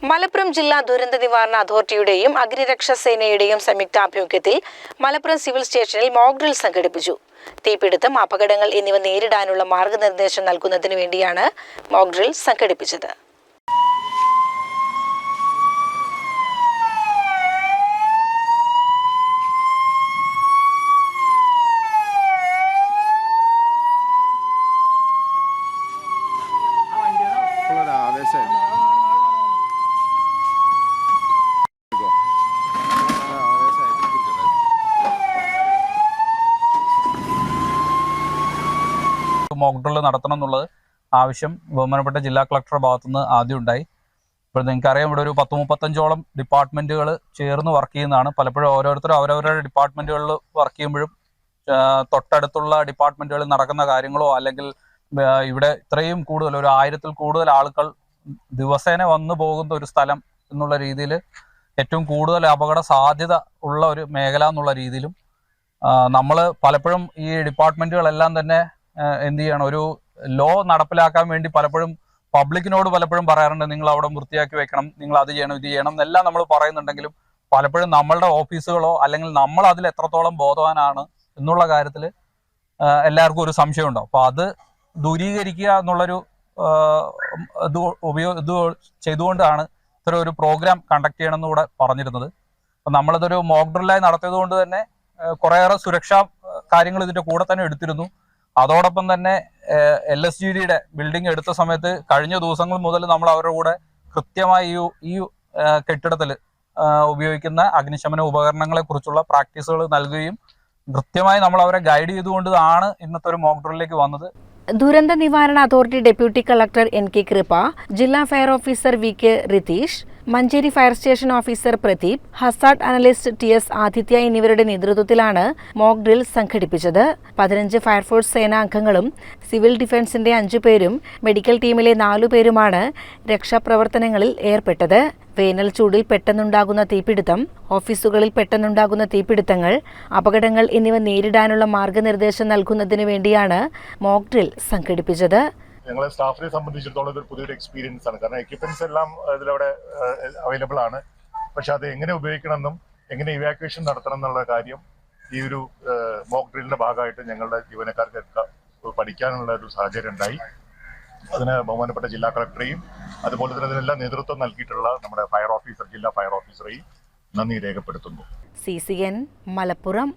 മലപ്പുറം ജില്ലാ ദുരന്ത നിവാരണ അതോറിറ്റിയുടെയും അഗ്നിരക്ഷാ സേനയുടെയും സംയുക്താഭിമുഖ്യത്തിൽ മലപ്പുറം സിവിൽ സ്റ്റേഷനിൽ മോക്ക് ഡ്രിൽ സംഘടിപ്പിച്ചു. തീപിടുത്തം, അപകടങ്ങൾ എന്നിവ നേരിടാനുള്ള മാർഗനിർദ്ദേശം നൽകുന്നതിനു വേണ്ടിയാണ് മോക്ക് ഡ്രിൽ സംഘടിപ്പിച്ചത്. മോക്ക് ഡ്രിൽ നടത്തണം എന്നുള്ളത് ആവശ്യം ബഹുമാനപ്പെട്ട ജില്ലാ കളക്ടറുടെ ഭാഗത്തുനിന്ന് ആദ്യം ഉണ്ടായി. ഇപ്പോൾ നിങ്ങൾക്കറിയാം, ഇവിടെ ഒരു 10-35ഓളം ഡിപ്പാർട്ട്മെൻറ്റുകൾ ചേർന്ന് വർക്ക് ചെയ്യുന്നതാണ്. പലപ്പോഴും ഓരോരുത്തരും അവരവരുടെ ഡിപ്പാർട്ട്മെൻറ്റുകളിൽ വർക്ക് ചെയ്യുമ്പോഴും തൊട്ടടുത്തുള്ള ഡിപ്പാർട്ട്മെൻറ്റുകളിൽ നടക്കുന്ന കാര്യങ്ങളോ അല്ലെങ്കിൽ ഇവിടെ ഇത്രയും കൂടുതൽ ഒരു 1000-ൽ കൂടുതൽ ആളുകൾ ദിവസേന വന്നു പോകുന്ന ഒരു സ്ഥലം എന്നുള്ള രീതിയിൽ ഏറ്റവും കൂടുതൽ അപകട സാധ്യത ഉള്ള ഒരു മേഖല എന്നുള്ള രീതിയിലും നമ്മൾ പലപ്പോഴും ഈ ഡിപ്പാർട്ട്മെൻറ്റുകളെല്ലാം തന്നെ എന്ത് ചെയ്യണം, ഒരു ലോ നടപ്പിലാക്കാൻ വേണ്ടി പലപ്പോഴും പബ്ലിക്കിനോട് പലപ്പോഴും പറയാറുണ്ട്, നിങ്ങൾ അവിടെ വൃത്തിയാക്കി വെക്കണം, നിങ്ങൾ അത് ചെയ്യണം, ഇത് ചെയ്യണം എന്നെല്ലാം നമ്മൾ പറയുന്നുണ്ടെങ്കിലും പലപ്പോഴും നമ്മളുടെ ഓഫീസുകളോ അല്ലെങ്കിൽ നമ്മൾ അതിൽ എത്രത്തോളം ബോധവാനാണ് എന്നുള്ള കാര്യത്തിൽ എല്ലാവർക്കും ഒരു സംശയം ഉണ്ടാവും. അപ്പോൾ അത് ദൂരീകരിക്കുക എന്നുള്ളൊരു ഇത് ചെയ്തുകൊണ്ടാണ് ഇത്തരം ഒരു പ്രോഗ്രാം കണ്ടക്ട് ചെയ്യണമെന്ന് കൂടെ പറഞ്ഞിരുന്നത്. അപ്പം നമ്മളിതൊരു മോക്ക് ഡ്രില്ലായി നടത്തിയത് കൊണ്ട് തന്നെ കുറേയേറെ സുരക്ഷാ കാര്യങ്ങൾ ഇതിൻ്റെ കൂടെ തന്നെ എടുത്തിരുന്നു. അതോടൊപ്പം തന്നെ LSGDയുടെ ബിൽഡിംഗ് എടുത്ത സമയത്ത് കഴിഞ്ഞ ദിവസങ്ങൾ മുതൽ നമ്മൾ അവരുടെ കൂടെ കൃത്യമായി ഈ കെട്ടിടത്തിൽ ഉപയോഗിക്കുന്ന അഗ്നിശമന ഉപകരണങ്ങളെ കുറിച്ചുള്ള പ്രാക്ടീസുകൾ നൽകുകയും കൃത്യമായി നമ്മൾ അവരെ ഗൈഡ് ചെയ്തുകൊണ്ടാണ് ഇന്നത്തെ ഒരു മോക്ക് ഡ്രില്ലിലേക്ക് വന്നത്. ദുരന്ത നിവാരണ അതോറിറ്റി ഡെപ്യൂട്ടി കളക്ടർ NK കൃപ, ജില്ലാ fire officer VK Ritheesh, Manjeri fire station officer Pradeep, Hazard analyst TS Aditya എന്നിവരുടെ നേതൃത്വത്തിലാണ് മോക്ക് ഡ്രിൽ സംഘടിപ്പിച്ചത്. 15 ഫയർഫോഴ്സ് സേനാംഗങ്ങളും സിവിൽ ഡിഫൻസിന്റെ 5 പേരും മെഡിക്കൽ ടീമിലെ 4 പേരുമാണ് രക്ഷാപ്രവർത്തനങ്ങളിൽ ഏർപ്പെട്ടത്. വേനൽ ചൂടിൽ പെട്ടെന്നുണ്ടാകുന്ന തീപിടുത്തം, ഓഫീസുകളിൽ പെട്ടെന്നുണ്ടാകുന്ന തീപിടുത്തങ്ങൾ, അപകടങ്ങൾ എന്നിവ നേരിടാനുള്ള മാർഗനിർദ്ദേശം നൽകുന്നതിന് വേണ്ടിയാണ് മോക്ക് ഡ്രിൽ സംഘടിപ്പിച്ചത്. ഞങ്ങളെ സ്റ്റാഫിനെ സംബന്ധിച്ചിടത്തോളം ഇതൊരു പുതിയൊരു എക്സ്പീരിയൻസ് ആണ്. കാരണം എക്യുപ്മെന്റ്സ് എല്ലാം ഇതിലവിടെ അവൈലബിൾ ആണ്. പക്ഷെ അത് എങ്ങനെ ഉപയോഗിക്കണമെന്നും എങ്ങനെ ഇവാക്യുവേഷൻ നടത്തണം എന്നുള്ള കാര്യം ഈ ഒരു മോക്ക് ഡ്രില്ലിന്റെ ഭാഗമായിട്ട് ഞങ്ങളുടെ ജീവനക്കാർക്ക് പഠിക്കാനുള്ള ഒരു സാഹചര്യം ഉണ്ടായി. അതിന് ബഹുമാനപ്പെട്ട ജില്ലാ കളക്ടറെയും അതുപോലെ തന്നെ അതിനെല്ലാം നേതൃത്വം നൽകിയിട്ടുള്ള നമ്മുടെ ഫയർ ഓഫീസർ, ജില്ലാ ഫയർ ഓഫീസറെയും നന്ദി രേഖപ്പെടുത്തുന്നു. CCN മലപ്പുറം.